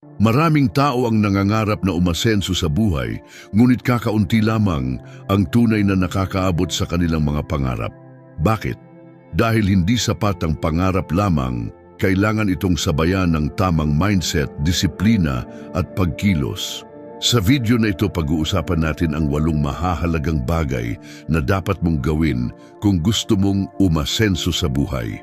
Maraming tao ang nangangarap na umasenso sa buhay, ngunit kakaunti lamang ang tunay na nakakaabot sa kanilang mga pangarap. Bakit? Dahil hindi sapat ang pangarap lamang, kailangan itong sabayan ng tamang mindset, disiplina at pagkilos. Sa video na ito, pag-uusapan natin ang 8 mahahalagang bagay na dapat mong gawin kung gusto mong umasenso sa buhay.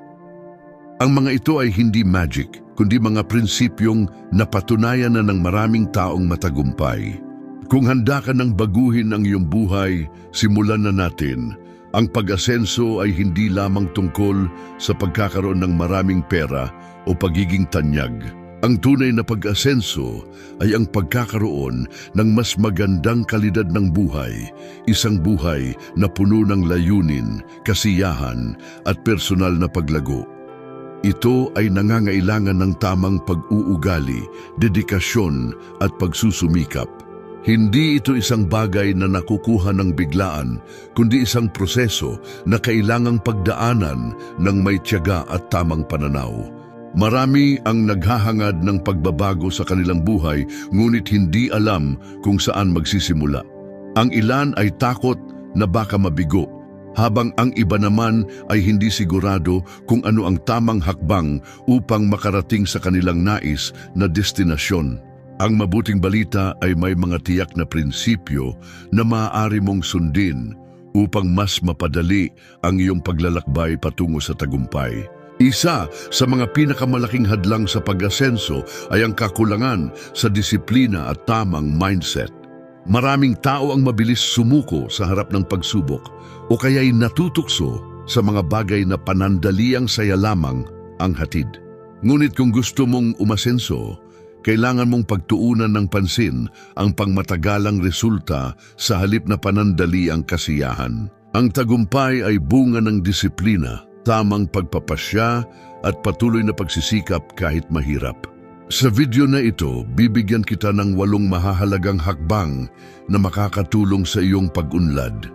Ang mga ito ay hindi magic, kundi mga prinsipyong napatunayan na ng maraming taong matagumpay. Kung handa ka nang baguhin ang iyong buhay, simulan na natin. Ang pag-asenso ay hindi lamang tungkol sa pagkakaroon ng maraming pera o pagiging tanyag. Ang tunay na pag-asenso ay ang pagkakaroon ng mas magandang kalidad ng buhay, isang buhay na puno ng layunin, kasiyahan at personal na paglago. Ito ay nangangailangan ng tamang pag-uugali, dedikasyon at pagsusumikap. Hindi ito isang bagay na nakukuha ng biglaan, kundi isang proseso na kailangang pagdaanan ng may tiyaga at tamang pananaw. Marami ang naghahangad ng pagbabago sa kanilang buhay, ngunit hindi alam kung saan magsisimula. Ang ilan ay takot na baka mabigo, habang ang iba naman ay hindi sigurado kung ano ang tamang hakbang upang makarating sa kanilang nais na destinasyon. Ang mabuting balita ay may mga tiyak na prinsipyo na maaari mong sundin upang mas mapadali ang iyong paglalakbay patungo sa tagumpay. Isa sa mga pinakamalaking hadlang sa pag-asenso ay ang kakulangan sa disiplina at tamang mindset. Maraming tao ang mabilis sumuko sa harap ng pagsubok o kaya'y natutukso sa mga bagay na panandaliang saya lamang ang hatid. Ngunit kung gusto mong umasenso, kailangan mong pagtuunan ng pansin ang pangmatagalang resulta sa halip na panandali ang kasiyahan. Ang tagumpay ay bunga ng disiplina, tamang pagpapasya at patuloy na pagsisikap kahit mahirap. Sa video na ito, bibigyan kita ng 8 mahahalagang hakbang na makakatulong sa iyong pag-unlad.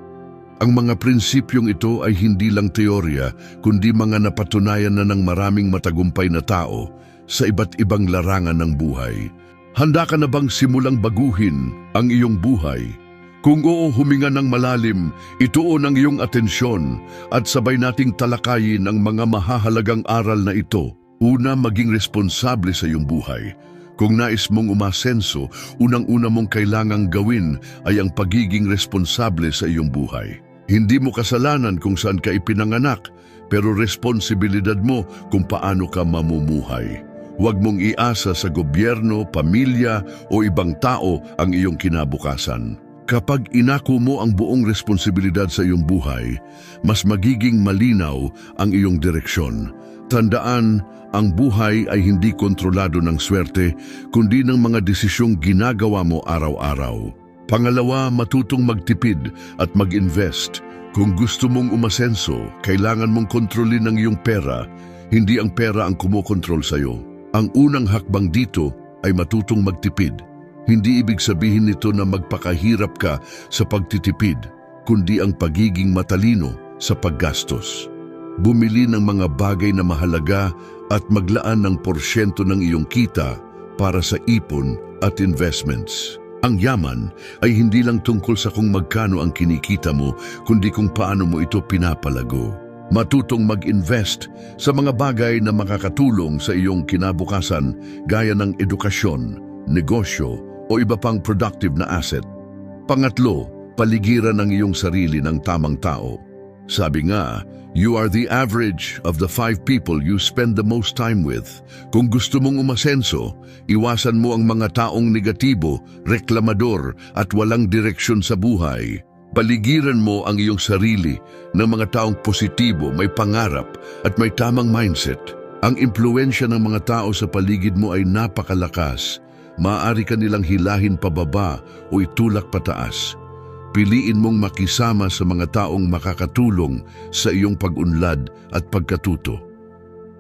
Ang mga prinsipyong ito ay hindi lang teorya, kundi mga napatunayan na ng maraming matagumpay na tao sa iba't ibang larangan ng buhay. Handa ka na bang simulang baguhin ang iyong buhay? Kung oo, huminga ng malalim, ituon ang iyong atensyon at sabay nating talakayin ang mga mahahalagang aral na ito. Una, maging responsable sa iyong buhay. Kung nais mong umasenso, unang-una mong kailangang gawin ay ang pagiging responsable sa iyong buhay. Hindi mo kasalanan kung saan ka ipinanganak, pero responsibilidad mo kung paano ka mamumuhay. Huwag mong iasa sa gobyerno, pamilya o ibang tao ang iyong kinabukasan. Kapag inako mo ang buong responsibilidad sa iyong buhay, mas magiging malinaw ang iyong direksyon. Tandaan, ang buhay ay hindi kontrolado ng swerte, kundi ng mga desisyong ginagawa mo araw-araw. Pangalawa, matutong magtipid at mag-invest. Kung gusto mong umasenso, kailangan mong kontrolin ang iyong pera, hindi ang pera ang kumokontrol sa iyo. Ang unang hakbang dito ay matutong magtipid. Hindi ibig sabihin nito na magpakahirap ka sa pagtitipid, kundi ang pagiging matalino sa paggastos. Bumili ng mga bagay na mahalaga at maglaan ng porsyento ng iyong kita para sa ipon at investments. Ang yaman ay hindi lang tungkol sa kung magkano ang kinikita mo, kundi kung paano mo ito pinapalago. Matutong mag-invest sa mga bagay na makakatulong sa iyong kinabukasan gaya ng edukasyon, negosyo o iba pang productive na asset. Pangatlo, paligiran ang iyong sarili ng tamang tao. Sabi nga, you are the average of the 5 people you spend the most time with. Kung gusto mong umasenso, iwasan mo ang mga taong negatibo, reklamador at walang direksyon sa buhay. Paligiran mo ang iyong sarili ng mga taong positibo, may pangarap at may tamang mindset. Ang impluensya ng mga tao sa paligid mo ay napakalakas. Maaari ka nilang hilahin pababa o itulak pataas. Piliin mong makisama sa mga taong makakatulong sa iyong pag-unlad at pagkatuto.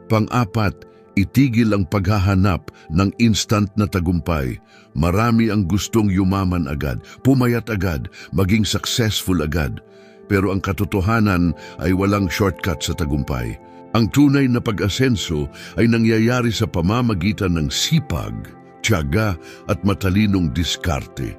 Pang-apat, itigil ang paghahanap ng instant na tagumpay. Marami ang gustong yumaman agad, pumayat agad, maging successful agad. Pero ang katotohanan ay walang shortcut sa tagumpay. Ang tunay na pag-asenso ay nangyayari sa pamamagitan ng sipag, tiyaga at matalinong diskarte.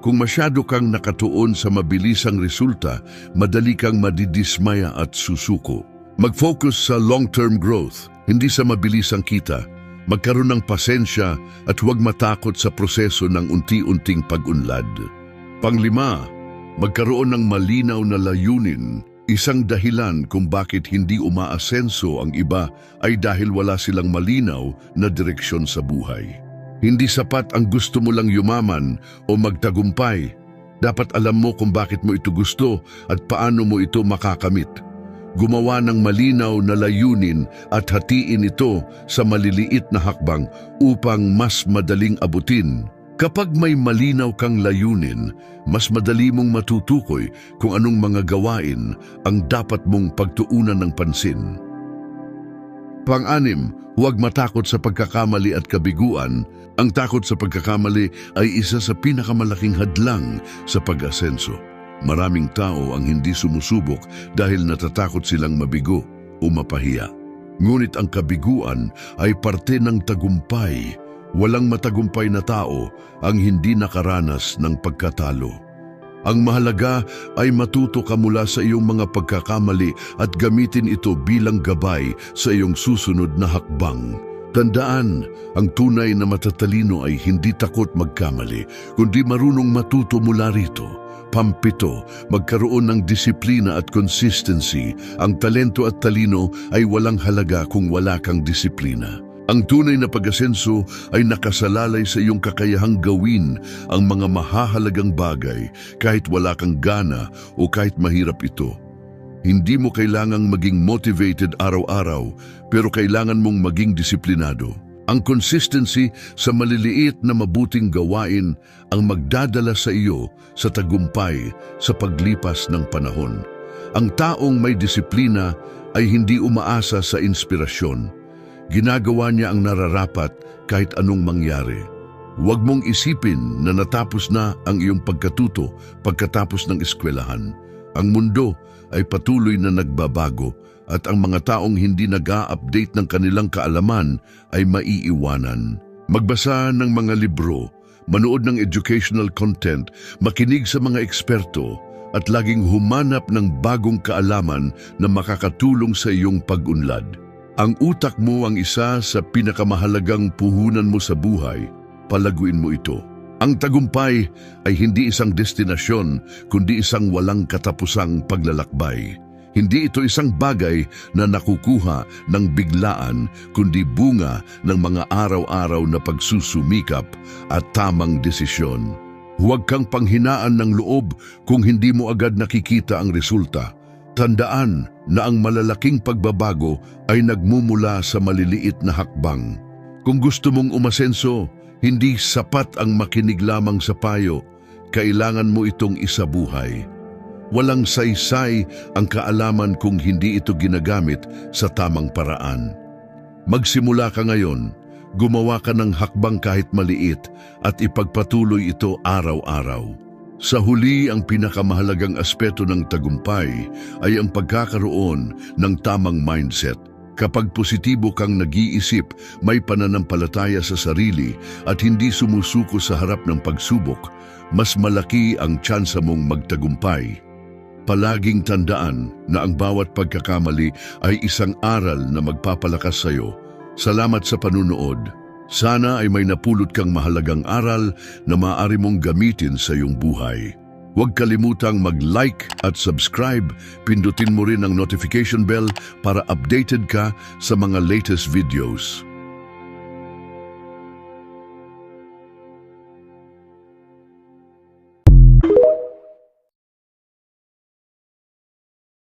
Kung masyado kang nakatuon sa mabilisang resulta, madali kang madidismaya at susuko. Mag-focus sa long-term growth, hindi sa mabilisang kita. Magkaroon ng pasensya at huwag matakot sa proseso ng unti-unting pag-unlad. Panglima, magkaroon ng malinaw na layunin. Isang dahilan kung bakit hindi umaasenso ang iba ay dahil wala silang malinaw na direksyon sa buhay. Hindi sapat ang gusto mo lang yumaman o magtagumpay. Dapat alam mo kung bakit mo ito gusto at paano mo ito makakamit. Gumawa ng malinaw na layunin at hatiin ito sa maliliit na hakbang upang mas madaling abutin. Kapag may malinaw kang layunin, mas madali mong matutukoy kung anong mga gawain ang dapat mong pagtuunan ng pansin. Pang-anim, huwag matakot sa pagkakamali at kabiguan. Ang takot sa pagkakamali ay isa sa pinakamalaking hadlang sa pag-asenso. Maraming tao ang hindi sumusubok dahil natatakot silang mabigo o mapahiya. Ngunit ang kabiguan ay parte ng tagumpay. Walang matagumpay na tao ang hindi nakaranas ng pagkatalo. Ang mahalaga ay matuto ka mula sa iyong mga pagkakamali at gamitin ito bilang gabay sa iyong susunod na hakbang. Tandaan, ang tunay na matatalino ay hindi takot magkamali, kundi marunong matuto mula rito. Pampito, magkaroon ng disiplina at consistency. Ang talento at talino ay walang halaga kung wala kang disiplina. Ang tunay na pag-asenso ay nakasalalay sa iyong kakayahang gawin ang mga mahahalagang bagay kahit wala kang gana o kahit mahirap ito. Hindi mo kailangang maging motivated araw-araw, pero kailangan mong maging disiplinado. Ang consistency sa maliliit na mabuting gawain ang magdadala sa iyo sa tagumpay sa paglipas ng panahon. Ang taong may disiplina ay hindi umaasa sa inspirasyon. Ginagawa niya ang nararapat kahit anong mangyari. Huwag mong isipin na natapos na ang iyong pagkatuto pagkatapos ng eskwelahan. Ang mundo ay patuloy na nagbabago at ang mga taong hindi nag-a-update ng kanilang kaalaman ay maiiwanan. Magbasa ng mga libro, manood ng educational content, makinig sa mga eksperto, at laging humanap ng bagong kaalaman na makakatulong sa iyong pag-unlad. Ang utak mo ang isa sa pinakamahalagang puhunan mo sa buhay. Palaguin mo ito. Ang tagumpay ay hindi isang destinasyon, kundi isang walang katapusang paglalakbay. Hindi ito isang bagay na nakukuha ng biglaan, kundi bunga ng mga araw-araw na pagsusumikap at tamang desisyon. Huwag kang panghinaan ng loob kung hindi mo agad nakikita ang resulta. Tandaan na ang malalaking pagbabago ay nagmumula sa maliliit na hakbang. Kung gusto mong umasenso, hindi sapat ang makinig lamang sa payo. Kailangan mo itong isabuhay. Walang saysay ang kaalaman kung hindi ito ginagamit sa tamang paraan. Magsimula ka ngayon, gumawa ka ng hakbang kahit maliit at ipagpatuloy ito araw-araw. Sa huli, ang pinakamahalagang aspeto ng tagumpay ay ang pagkakaroon ng tamang mindset. Kapag positibo kang nag-iisip, may pananampalataya sa sarili at hindi sumusuko sa harap ng pagsubok, mas malaki ang tsansa mong magtagumpay. Palaging tandaan na ang bawat pagkakamali ay isang aral na magpapalakas sa iyo. Salamat sa panunood. Sana ay may napulot kang mahalagang aral na maaari mong gamitin sa iyong buhay. Huwag kalimutang mag-like at subscribe. Pindutin mo rin ang notification bell para updated ka sa mga latest videos.